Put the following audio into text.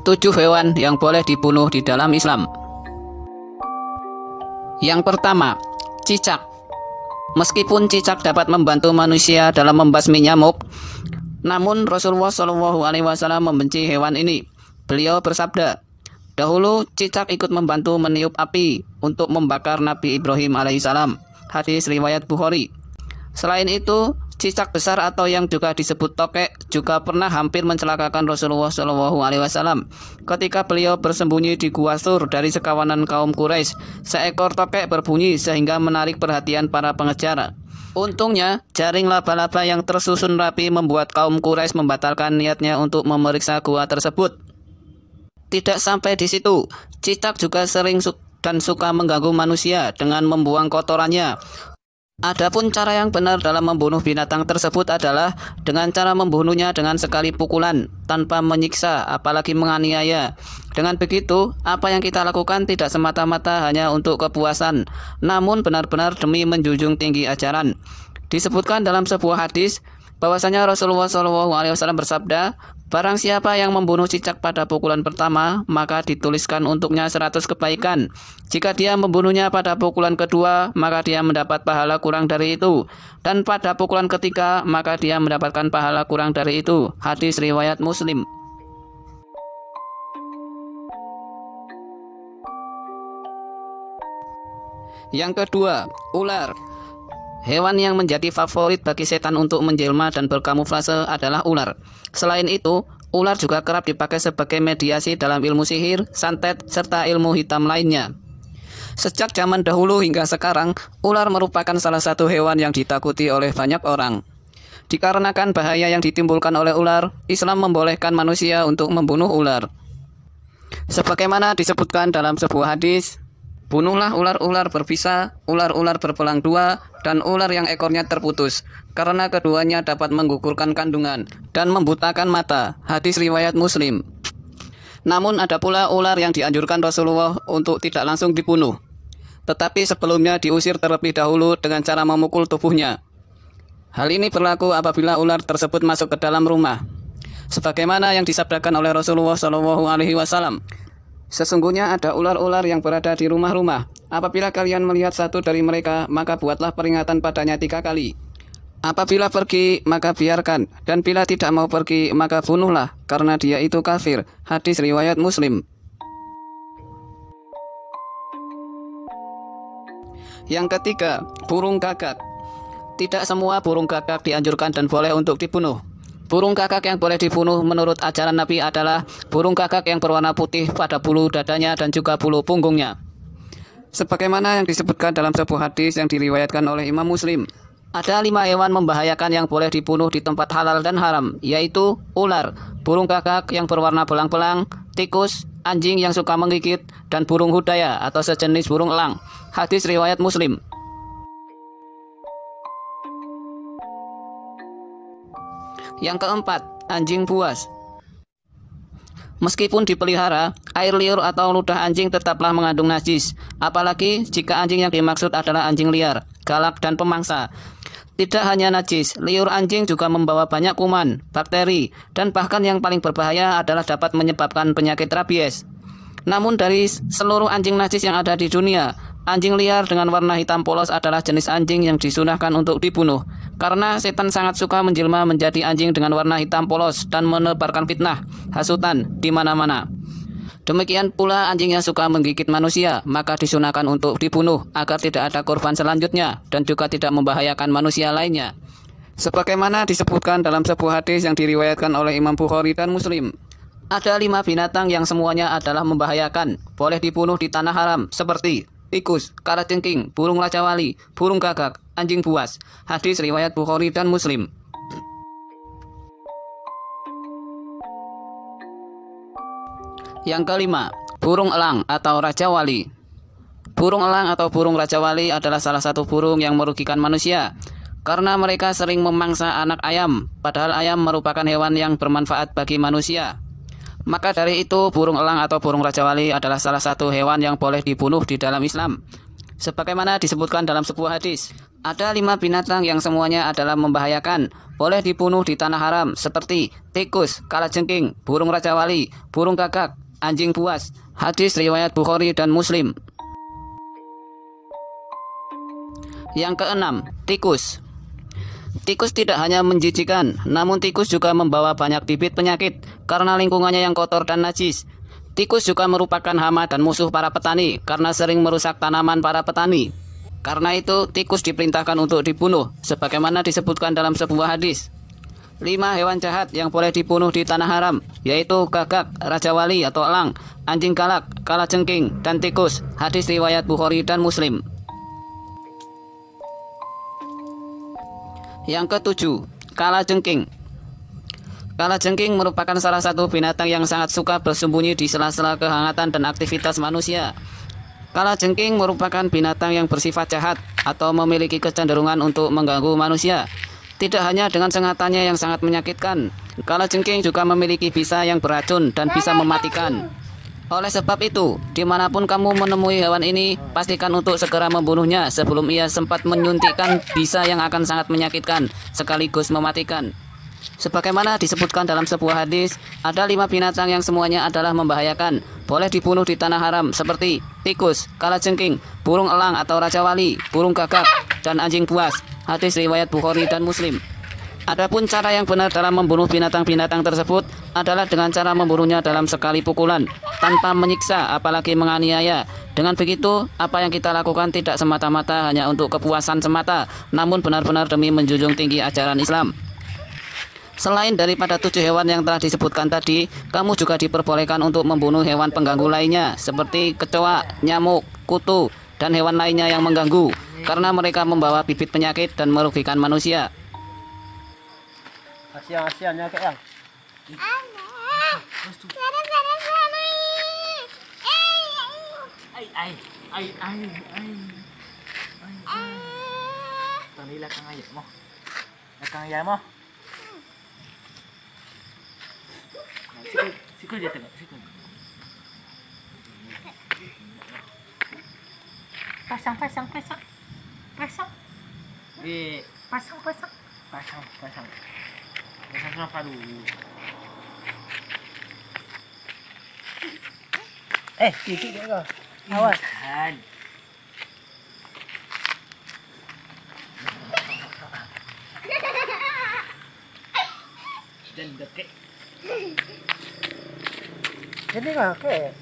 7 hewan yang boleh dibunuh di dalam Islam. Yang pertama, cicak. Meskipun cicak dapat membantu manusia dalam membasmi nyamuk, namun Rasulullah SAW membenci hewan ini. Beliau bersabda, dahulu cicak ikut membantu meniup api untuk membakar Nabi Ibrahim alaihissalam. Hadis riwayat Bukhari. Selain itu, cicak besar atau yang juga disebut tokek juga pernah hampir mencelakakan Rasulullah SAW. Ketika beliau bersembunyi di Gua Sur dari sekawanan kaum Quraisy, seekor tokek berbunyi sehingga menarik perhatian para pengejar. Untungnya, jaring laba-laba yang tersusun rapi membuat kaum Quraisy membatalkan niatnya untuk memeriksa gua tersebut. Tidak sampai di situ, cicak juga sering dan suka mengganggu manusia dengan membuang kotorannya. Adapun cara yang benar dalam membunuh binatang tersebut adalah dengan cara membunuhnya dengan sekali pukulan, tanpa menyiksa, apalagi menganiaya. Dengan begitu, apa yang kita lakukan tidak semata-mata hanya untuk kepuasan, namun benar-benar demi menjunjung tinggi ajaran. Disebutkan dalam sebuah hadis, bahwasanya Rasulullah SAW bersabda, barang siapa yang membunuh cicak pada pukulan pertama, maka dituliskan untuknya 100 kebaikan. Jika dia membunuhnya pada pukulan kedua, maka dia mendapat pahala kurang dari itu. Dan pada pukulan ketiga, maka dia mendapatkan pahala kurang dari itu. Hadis riwayat Muslim. Yang kedua, ular. Hewan yang menjadi favorit bagi setan untuk menjelma dan berkamuflase adalah ular. Selain itu, ular juga kerap dipakai sebagai mediasi dalam ilmu sihir, santet, serta ilmu hitam lainnya. Sejak zaman dahulu hingga sekarang, ular merupakan salah satu hewan yang ditakuti oleh banyak orang. Dikarenakan bahaya yang ditimbulkan oleh ular, Islam membolehkan manusia untuk membunuh ular. Sebagaimana disebutkan dalam sebuah hadis, bunuhlah ular-ular berbisa, ular-ular berbelang dua, dan ular yang ekornya terputus, karena keduanya dapat menggugurkan kandungan dan membutakan mata. Hadis riwayat Muslim. Namun ada pula ular yang dianjurkan Rasulullah untuk tidak langsung dibunuh, tetapi sebelumnya diusir terlebih dahulu dengan cara memukul tubuhnya. Hal ini berlaku apabila ular tersebut masuk ke dalam rumah. Sebagaimana yang disabdakan oleh Rasulullah SAW, sesungguhnya ada ular-ular yang berada di rumah-rumah. Apabila kalian melihat satu dari mereka, maka buatlah peringatan padanya 3 kali. Apabila pergi, maka biarkan. Dan bila tidak mau pergi, maka bunuhlah, karena dia itu kafir. Hadis riwayat Muslim. Yang ketiga, burung gagak. Tidak semua burung gagak dianjurkan dan boleh untuk dibunuh. Burung gagak yang boleh dibunuh menurut ajaran Nabi adalah burung gagak yang berwarna putih pada bulu dadanya dan juga bulu punggungnya. Sebagaimana yang disebutkan dalam sebuah hadis yang diriwayatkan oleh Imam Muslim, ada 5 hewan membahayakan yang boleh dibunuh di tempat halal dan haram, yaitu ular, burung gagak yang berwarna belang-belang, tikus, anjing yang suka menggigit, dan burung hudaya atau sejenis burung elang. Hadis riwayat Muslim. Yang keempat, anjing buas. Meskipun dipelihara, air liur atau ludah anjing tetaplah mengandung najis, apalagi jika anjing yang dimaksud adalah anjing liar, galak dan pemangsa. Tidak hanya najis, liur anjing juga membawa banyak kuman, bakteri, dan bahkan yang paling berbahaya adalah dapat menyebabkan penyakit rabies. Namun dari seluruh anjing najis yang ada di dunia, anjing liar dengan warna hitam polos adalah jenis anjing yang disunahkan untuk dibunuh, karena setan sangat suka menjelma menjadi anjing dengan warna hitam polos dan menebarkan fitnah, hasutan di mana-mana. Demikian pula anjing yang suka menggigit manusia, maka disunahkan untuk dibunuh agar tidak ada korban selanjutnya dan juga tidak membahayakan manusia lainnya. Sebagaimana disebutkan dalam sebuah hadis yang diriwayatkan oleh Imam Bukhari dan Muslim, ada 5 binatang yang semuanya adalah membahayakan, boleh dibunuh di tanah haram, seperti tikus, kalajengking, burung raja wali, burung gagak, anjing buas. Hadis riwayat Bukhari dan Muslim. Yang kelima, burung elang atau raja wali. Burung elang atau burung raja wali adalah salah satu burung yang merugikan manusia, karena mereka sering memangsa anak ayam, padahal ayam merupakan hewan yang bermanfaat bagi manusia. Maka dari itu, burung elang atau burung raja wali adalah salah satu hewan yang boleh dibunuh di dalam Islam. Sebagaimana disebutkan dalam sebuah hadis, Ada 5 binatang yang semuanya adalah membahayakan, boleh dibunuh di tanah haram, seperti tikus, kalajengking, burung raja wali, burung gagak, anjing buas. Hadis riwayat Bukhari dan Muslim. Yang keenam, tikus. Tikus tidak hanya menjijikan, namun tikus juga membawa banyak bibit penyakit karena lingkungannya yang kotor dan najis. Tikus juga merupakan hama dan musuh para petani karena sering merusak tanaman para petani. Karena itu, tikus diperintahkan untuk dibunuh, sebagaimana disebutkan dalam sebuah hadis. 5 hewan jahat yang boleh dibunuh di tanah haram, yaitu gagak, raja wali atau elang, anjing galak, kalajengking, dan tikus. Hadis riwayat Bukhari dan Muslim. Yang ketujuh, kalajengking. Kalajengking merupakan salah satu binatang yang sangat suka bersembunyi di sela-sela kehangatan dan aktivitas manusia. Kalajengking merupakan binatang yang bersifat jahat atau memiliki kecenderungan untuk mengganggu manusia. Tidak hanya dengan sengatannya yang sangat menyakitkan, kalajengking juga memiliki bisa yang beracun dan bisa mematikan. Oleh sebab itu, dimanapun kamu menemui hewan ini, pastikan untuk segera membunuhnya sebelum ia sempat menyuntikkan bisa yang akan sangat menyakitkan sekaligus mematikan. Sebagaimana disebutkan dalam sebuah hadis, ada 5 binatang yang semuanya adalah membahayakan, boleh dibunuh di tanah haram, seperti tikus, kalajengking, burung elang atau raja wali, burung gagak, dan anjing buas. Hadis riwayat Bukhari dan Muslim. Adapun cara yang benar dalam membunuh binatang-binatang tersebut adalah dengan cara membunuhnya dalam sekali pukulan, tanpa menyiksa apalagi menganiaya. Dengan begitu, apa yang kita lakukan tidak semata-mata hanya untuk kepuasan semata, namun benar-benar demi menjunjung tinggi ajaran Islam. Selain daripada 7 hewan yang telah disebutkan tadi, kamu juga diperbolehkan untuk membunuh hewan pengganggu lainnya, seperti kecoa, nyamuk, kutu, dan hewan lainnya yang mengganggu, karena mereka membawa bibit penyakit dan merugikan manusia. Asian-asiannya kayak yang. Tangila kang ayat mo. Kang ayat mo. Sikul dia tengok, sikul. Pasang. Pasang kenapa dulu? Gigit dia kau. Awas. Dan detik. Jadi nggak kayak